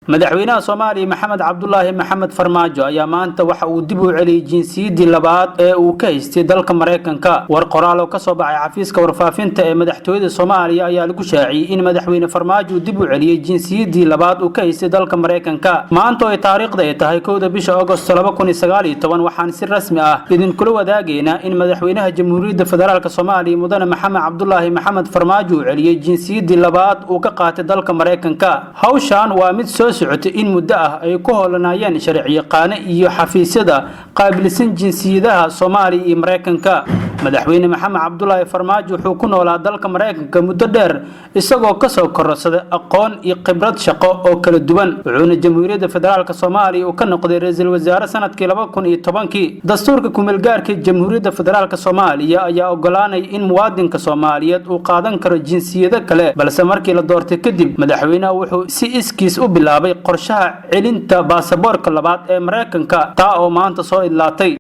madaxweynaha Soomaaliya Maxamed Cabdullaahi Maxamed Farmaajo ayaa maanta waxa uu dib u celiyay jinsiyadii labaad ee uu ka haystay dalka Mareykanka. War qoraal oo ka soo baxay xafiiska warfaafinta ee madaxtooyada Soomaaliya ayaa lagu shaaciyay in madaxweyne Farmaajo dib u celiyay jinsiyadii labaad uu ka haystay dalka Mareykanka. Maanta oo taariikhda ay tahay 1 bisha Agosto 2019 waxaan si rasmi ah idin kula wadaagaynaa in madaxweynaha Jamhuuriyadda Federaalka Soomaaliya Mudane Maxamed Cabdullaahi Maxamed Farmaajo uu celiyay jinsiyadii labaad uu ka qaatay dalka Mareykanka. Hawshan waa mid soo socotay in muddo ah ay ku hoolanayeen sharciyaqaan iyo xafiisyada qaabilsan jinsiyadaha Soomaaliya iyo Mareykanka. madaxweyne Maxamed Cabdullaahi Farmaajo wuxuu ku noolaa dalka Mareykanka muddo dheer isagoo ka soo kororsaday aqoon iyo khibrad shaqo oo kala duwan. wuxuuna Jamhuuriyadda Federaalka Soomaaliya uu ka noqday ra'iisul wasaare sanadkii 2010. dastuurka ku-meelgaarka Jamhuuriyadda Federaalka Soomaaliya ayaa ogolaanay in muwaadinka Soomaaliyeed uu qaadan karo jinsiyado kale, balse markii la doortay kadib madaxweynaha wuxuu si iskiis u bilaabay qorshaha celinta baasaboorka labaad ee Mareykanka taa oo maanta soo idlaatay.